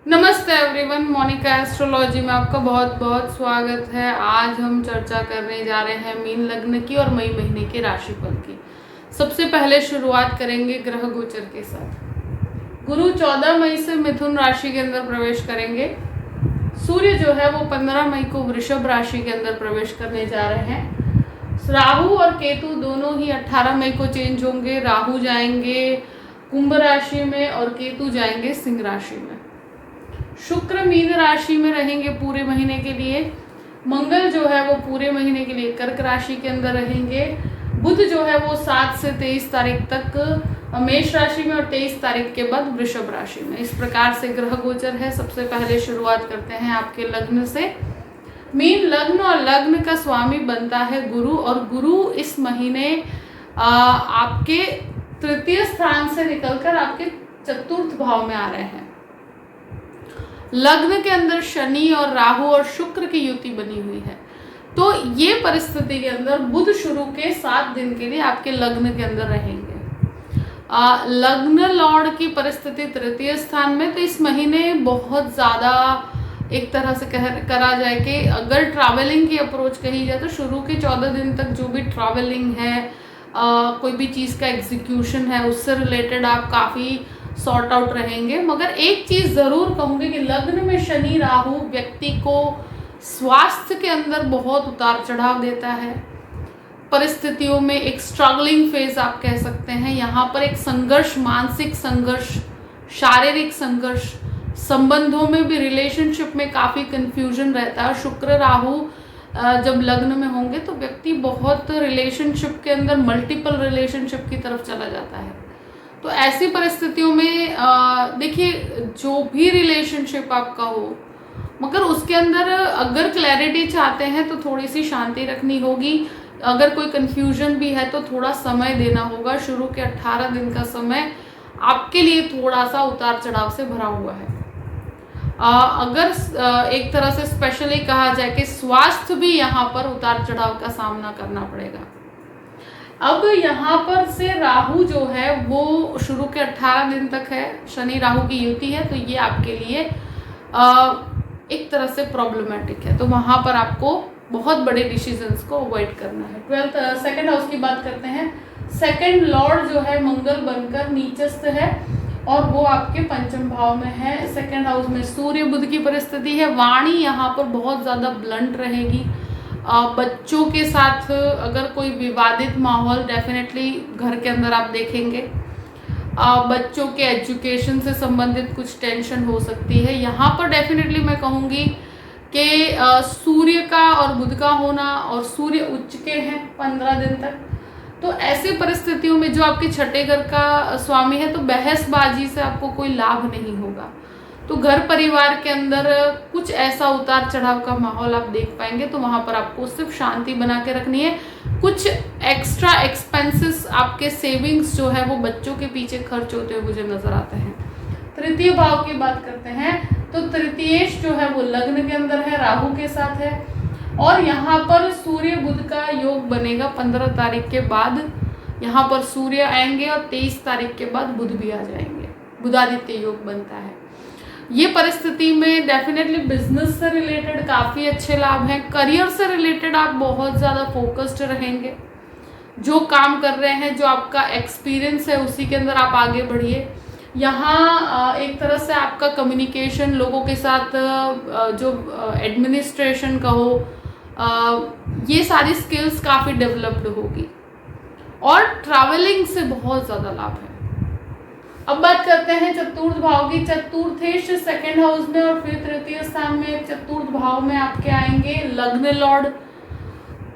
नमस्ते everyone, Monika astrology में आपका बहुत बहुत स्वागत है। आज हम चर्चा करने जा रहे हैं मीन लग्न की और मई महीने के राशिफल की। सबसे पहले शुरुआत करेंगे ग्रह गोचर के साथ। गुरु 14 मई से मिथुन राशि के अंदर प्रवेश करेंगे। सूर्य जो है वो 15 मई को वृषभ राशि के अंदर प्रवेश करने जा रहे हैं। राहु और केतु दोनों ही 18 मई को चेंज होंगे। राहु जाएंगे कुंभ राशि में और केतु जाएंगे सिंह राशि में। शुक्र मीन राशि में रहेंगे पूरे महीने के लिए। मंगल जो है वो पूरे महीने के लिए कर्क राशि के अंदर रहेंगे। बुध जो है वो 7 से 23 तारीख तक मेष राशि में और 23 तारीख के बाद वृषभ राशि में। इस प्रकार से ग्रह गोचर है। सबसे पहले शुरुआत करते हैं आपके लग्न से। मीन लग्न और लग्न का स्वामी बनता है गुरु, और गुरु इस महीने आपके तृतीय स्थान से निकलकर आपके चतुर्थ भाव में आ रहे हैं। लग्न के अंदर शनि और राहु और शुक्र की युति बनी हुई है, तो ये परिस्थिति के अंदर बुध शुरू के 7 दिन के लिए आपके लग्न के अंदर रहेंगे। लग्न लॉर्ड की परिस्थिति तृतीय स्थान में, तो इस महीने बहुत ज़्यादा एक तरह से करा जाए कि अगर ट्रैवलिंग की अप्रोच कही जाए तो शुरू के 14 दिन तक जो भी ट्रैवलिंग है, कोई भी चीज़ का एग्जीक्यूशन है, उससे रिलेटेड आप काफ़ी सॉर्ट आउट रहेंगे। मगर एक चीज़ ज़रूर कहूँगी कि लग्न में शनि राहु व्यक्ति को स्वास्थ्य के अंदर बहुत उतार चढ़ाव देता है। परिस्थितियों में एक स्ट्रगलिंग फेज आप कह सकते हैं। यहाँ पर एक संघर्ष, मानसिक संघर्ष, शारीरिक संघर्ष, संबंधों में भी, रिलेशनशिप में काफ़ी कंफ्यूजन रहता है। शुक्र राहु जब लग्न में होंगे तो व्यक्ति बहुत रिलेशनशिप के अंदर मल्टीपल रिलेशनशिप की तरफ चला जाता है। तो ऐसी परिस्थितियों में देखिए, जो भी रिलेशनशिप आपका हो, मगर उसके अंदर अगर क्लैरिटी चाहते हैं तो थोड़ी सी शांति रखनी होगी। अगर कोई कन्फ्यूजन भी है तो थोड़ा समय देना होगा। शुरू के 18 दिन का समय आपके लिए थोड़ा सा उतार चढ़ाव से भरा हुआ है। अगर एक तरह से स्पेशली कहा जाए कि स्वास्थ्य भी यहाँ पर उतार चढ़ाव का सामना करना पड़ेगा। अब यहाँ पर से राहु जो है वो शुरू के 18 दिन तक है, शनि राहु की युति है, तो ये आपके लिए एक तरह से प्रॉब्लमेटिक है। तो वहाँ पर आपको बहुत बड़े डिसीजंस को अवॉइड करना है। सेकंड हाउस की बात करते हैं। सेकंड लॉर्ड जो है मंगल बनकर नीचस्थ है और वो आपके पंचम भाव में है। सेकंड हाउस में सूर्य बुध की परिस्थिति है। वाणी यहाँ पर बहुत ज़्यादा ब्लंट रहेगी। बच्चों के साथ अगर कोई विवादित माहौल डेफिनेटली घर के अंदर आप देखेंगे। बच्चों के एजुकेशन से संबंधित कुछ टेंशन हो सकती है। यहाँ पर डेफिनेटली मैं कहूँगी कि सूर्य का और बुध का होना, और सूर्य उच्च के हैं 15 दिन तक, तो ऐसी परिस्थितियों में जो आपके छठे घर का स्वामी है, तो बहसबाजी से आपको कोई लाभ नहीं होगा। तो घर परिवार के अंदर कुछ ऐसा उतार चढ़ाव का माहौल आप देख पाएंगे। तो वहाँ पर आपको सिर्फ शांति बना के रखनी है। कुछ एक्स्ट्रा एक्सपेंसेस, आपके सेविंग्स जो है वो बच्चों के पीछे खर्च होते हुए मुझे नजर आते हैं। तृतीय भाव की बात करते हैं तो तृतीयेश जो है वो लग्न के अंदर है, राहु के साथ है, और यहाँ पर सूर्य बुध का योग बनेगा 15 तारीख के बाद। यहाँ पर सूर्य आएंगे और 23 तारीख के बाद बुध भी आ जाएंगे। बुधादित्य योग बनता है। ये परिस्थिति में डेफिनेटली बिजनेस से रिलेटेड काफ़ी अच्छे लाभ हैं। करियर से रिलेटेड आप बहुत ज़्यादा फोकस्ड रहेंगे। जो काम कर रहे हैं, जो आपका एक्सपीरियंस है, उसी के अंदर आप आगे बढ़िए। यहाँ एक तरह से आपका कम्युनिकेशन, लोगों के साथ जो एडमिनिस्ट्रेशन का हो, ये सारी स्किल्स काफ़ी डेवलप्ड होगी। और ट्रैवलिंग से बहुत ज़्यादा लाभ है। अब बात करते हैं चतुर्थ भाव की। चतुर्थेश सेकंड हाउस में और फिर तृतीय स्थान में, चतुर्थ भाव में आपके आएंगे लग्न लॉर्ड।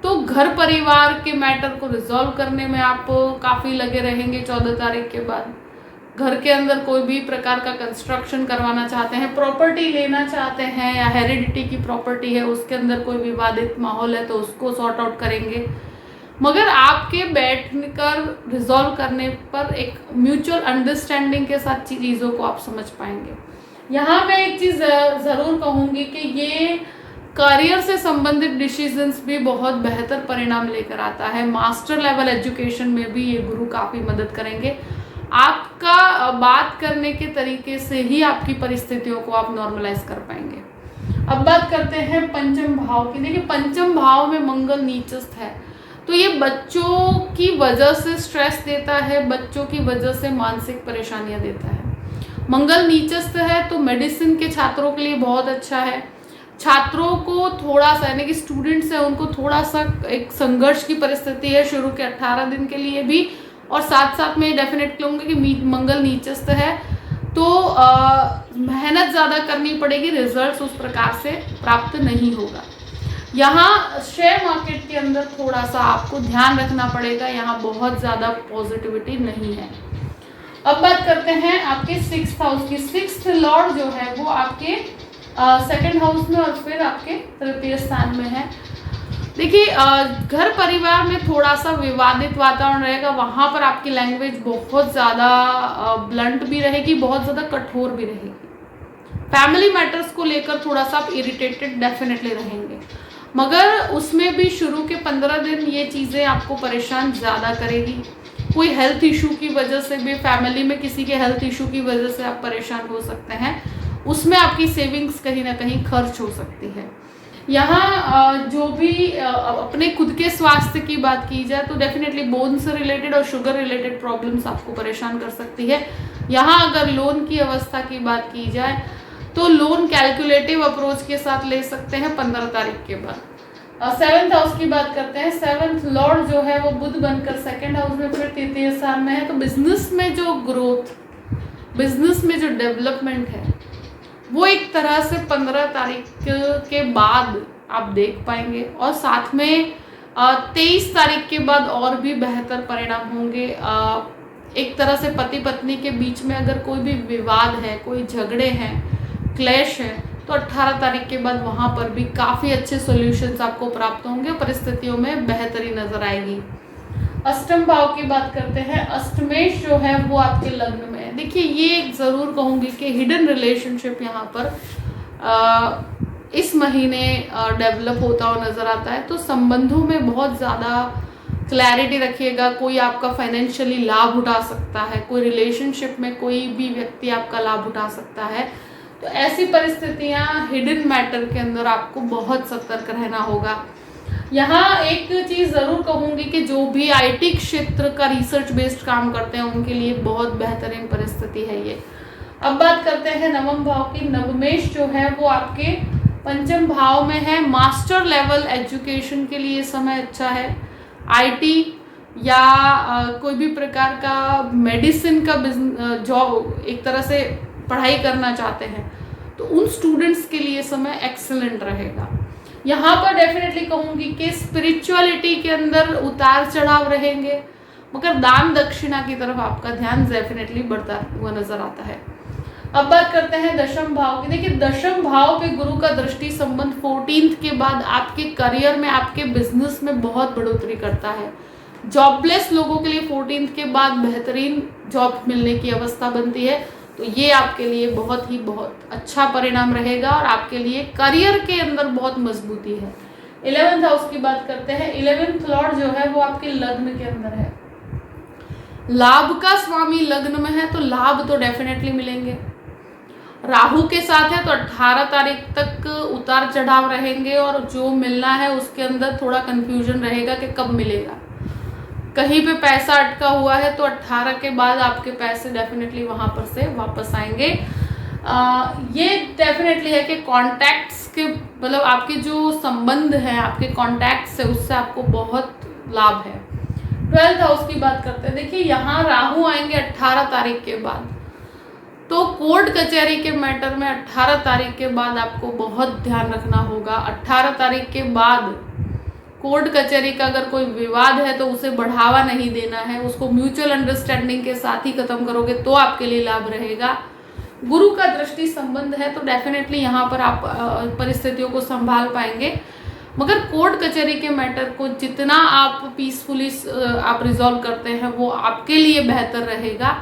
तो घर परिवार के मैटर को रिजॉल्व करने में आप काफ़ी लगे रहेंगे 14 तारीख के बाद। घर के अंदर कोई भी प्रकार का कंस्ट्रक्शन करवाना चाहते हैं, प्रॉपर्टी लेना चाहते हैं, या हेरिडिटी की प्रॉपर्टी है उसके अंदर कोई विवादित माहौल है तो उसको सॉर्ट आउट करेंगे। मगर आपके बैठकर रिजॉल्व करने पर एक म्यूचुअल अंडरस्टैंडिंग के साथ चीज़ों को आप समझ पाएंगे। यहाँ मैं एक चीज़ ज़रूर कहूँगी कि ये करियर से संबंधित डिसीजंस भी बहुत बेहतर परिणाम लेकर आता है। मास्टर लेवल एजुकेशन में भी ये गुरु काफ़ी मदद करेंगे। आपका बात करने के तरीके से ही आपकी परिस्थितियों को आप नॉर्मलाइज कर पाएंगे। अब बात करते हैं पंचम भाव की। देखिए पंचम भाव में मंगल नीचस्थ है, तो ये बच्चों की वजह से स्ट्रेस देता है, बच्चों की वजह से मानसिक परेशानियां देता है। मंगल नीचस्थ है तो मेडिसिन के छात्रों के लिए बहुत अच्छा है। छात्रों को थोड़ा सा, यानी कि स्टूडेंट्स हैं, उनको थोड़ा सा एक संघर्ष की परिस्थिति है शुरू के 18 दिन के लिए भी, और साथ साथ में डेफिनेट कहूँगी कि मंगल नीचस्थ है तो मेहनत ज़्यादा करनी पड़ेगी, रिजल्ट्स उस प्रकार से प्राप्त नहीं होगा। यहाँ शेयर मार्केट के अंदर थोड़ा सा आपको ध्यान रखना पड़ेगा, यहाँ बहुत ज़्यादा पॉजिटिविटी नहीं है। अब बात करते हैं आपके 6th हाउस की। 6th लॉर्ड जो है वो आपके 2nd हाउस में और फिर आपके तृतीय स्थान में है। देखिए घर परिवार में थोड़ा सा विवादित वातावरण रहेगा, वहाँ पर आपकी लैंग्वेज बहुत ज़्यादा ब्लंट भी रहेगी, बहुत ज़्यादा कठोर भी रहेगी। फैमिली मैटर्स को लेकर थोड़ा सा आप इरिटेटेड डेफिनेटली रहेंगे, मगर उसमें भी शुरू के 15 दिन ये चीज़ें आपको परेशान ज़्यादा करेगी। कोई हेल्थ इशू की वजह से भी, फैमिली में किसी के हेल्थ इशू की वजह से आप परेशान हो सकते हैं, उसमें आपकी सेविंग्स कहीं ना कहीं खर्च हो सकती है। यहाँ जो भी अपने खुद के स्वास्थ्य की बात की जाए तो डेफिनेटली बोन से रिलेटेड और शुगर रिलेटेड प्रॉब्लम्स आपको परेशान कर सकती है। यहाँ अगर लोन की अवस्था की बात की जाए तो लोन कैलकुलेटिव अप्रोच के साथ ले सकते हैं 15 तारीख के बाद। 7th हाउस की बात करते हैं। 7th लॉर्ड जो है वो बुध बनकर 2nd हाउस में फिर तृतीय स्थान में है, तो बिजनेस में जो ग्रोथ, बिजनेस में जो डेवलपमेंट है वो एक तरह से 15 तारीख के बाद आप देख पाएंगे, और साथ में 23 तारीख के बाद और भी बेहतर परिणाम होंगे। एक तरह से पति पत्नी के बीच में अगर कोई भी विवाद है, कोई झगड़े हैं, क्लेश है, तो 18 तारीख के बाद वहाँ पर भी काफ़ी अच्छे सॉल्यूशंस आपको प्राप्त होंगे, परिस्थितियों में बेहतरी नजर आएगी। अष्टम भाव की बात करते हैं। अष्टमेश जो है वो आपके लग्न में है। देखिए ये ज़रूर कहूँगी कि हिडन रिलेशनशिप यहाँ पर इस महीने डेवलप होता हुआ नज़र आता है, तो संबंधों में बहुत ज़्यादा क्लैरिटी रखिएगा। कोई आपका फाइनेंशियली लाभ उठा सकता है, कोई रिलेशनशिप में कोई भी व्यक्ति आपका लाभ उठा सकता है, तो ऐसी परिस्थितियाँ हिडन मैटर के अंदर आपको बहुत सतर्क रहना होगा। यहाँ एक चीज़ ज़रूर कहूँगी कि जो भी आईटी क्षेत्र का रिसर्च बेस्ड काम करते हैं उनके लिए बहुत बेहतरीन परिस्थिति है ये। अब बात करते हैं नवम भाव की। नवमेश जो है वो आपके पंचम भाव में है। मास्टर लेवल एजुकेशन के लिए समय अच्छा है। आईटी या कोई भी प्रकार का मेडिसिन का जॉब, एक तरह से पढ़ाई करना चाहते हैं तो उन स्टूडेंट्स के लिए समय एक्सीलेंट रहेगा। यहाँ पर डेफिनेटली कहूँगी कि स्पिरिचुअलिटी के अंदर उतार चढ़ाव रहेंगे, मगर दान दक्षिणा की तरफ आपका ध्यान डेफिनेटली बढ़ता हुआ नजर आता है। अब बात करते हैं दशम भाव की। देखिए दशम भाव पे गुरु का दृष्टि संबंध 14th के बाद आपके करियर में, आपके बिजनेस में बहुत बढ़ोतरी करता है। जॉबलेस लोगों के लिए 14th के बाद बेहतरीन जॉब मिलने की अवस्था बनती है, तो ये आपके लिए बहुत अच्छा परिणाम रहेगा और आपके लिए करियर के अंदर बहुत मजबूती है। 11th हाउस की बात करते हैं। 11th लॉर्ड जो है वो आपके लग्न के अंदर है। लाभ का स्वामी लग्न में है तो लाभ तो डेफिनेटली मिलेंगे। राहु के साथ है तो 18 तारीख तक उतार चढ़ाव रहेंगे और जो मिलना है उसके अंदर थोड़ा कंफ्यूजन रहेगा कि कब मिलेगा। कहीं पे पैसा अटका हुआ है तो 18 के बाद आपके पैसे डेफिनेटली वहाँ पर से वापस आएंगे। ये डेफिनेटली है कि कॉन्टैक्ट्स के, मतलब आपके जो संबंध हैं, आपके कॉन्टैक्ट्स है, उससे आपको बहुत लाभ है। 12th हाउस की बात करते हैं। देखिए यहाँ राहु आएंगे 18 तारीख के बाद, तो कोर्ट कचहरी के मैटर में 18 तारीख के बाद आपको बहुत ध्यान रखना होगा। 18 तारीख के बाद कोर्ट कचहरी का अगर कोई विवाद है तो उसे बढ़ावा नहीं देना है, उसको म्यूचुअल अंडरस्टैंडिंग के साथ ही खत्म करोगे तो आपके लिए लाभ रहेगा। गुरु का दृष्टि संबंध है तो डेफिनेटली यहाँ पर आप परिस्थितियों को संभाल पाएंगे, मगर कोर्ट कचहरी के मैटर को जितना आप पीसफुली आप रिजॉल्व करते हैं वो आपके लिए बेहतर रहेगा।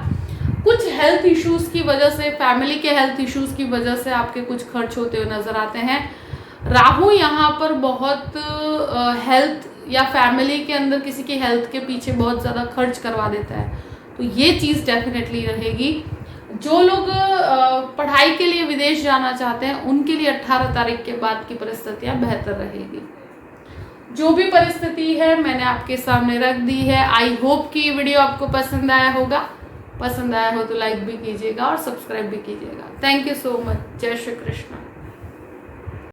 कुछ हेल्थ इश्यूज की वजह से, फैमिली के हेल्थ इश्यूज की वजह से आपके कुछ खर्च होते हुए नजर आते हैं। राहु यहाँ पर बहुत हेल्थ या फैमिली के अंदर किसी की हेल्थ के पीछे बहुत ज़्यादा खर्च करवा देता है, तो ये चीज़ डेफिनेटली रहेगी। जो लोग पढ़ाई के लिए विदेश जाना चाहते हैं उनके लिए 18 तारीख के बाद की परिस्थितियाँ बेहतर रहेगी। जो भी परिस्थिति है मैंने आपके सामने रख दी है। आई होप कि ये वीडियो आपको पसंद आया होगा। पसंद आया हो तो लाइक भी कीजिएगा और सब्सक्राइब भी कीजिएगा। Thank you so much. जय श्री कृष्ण।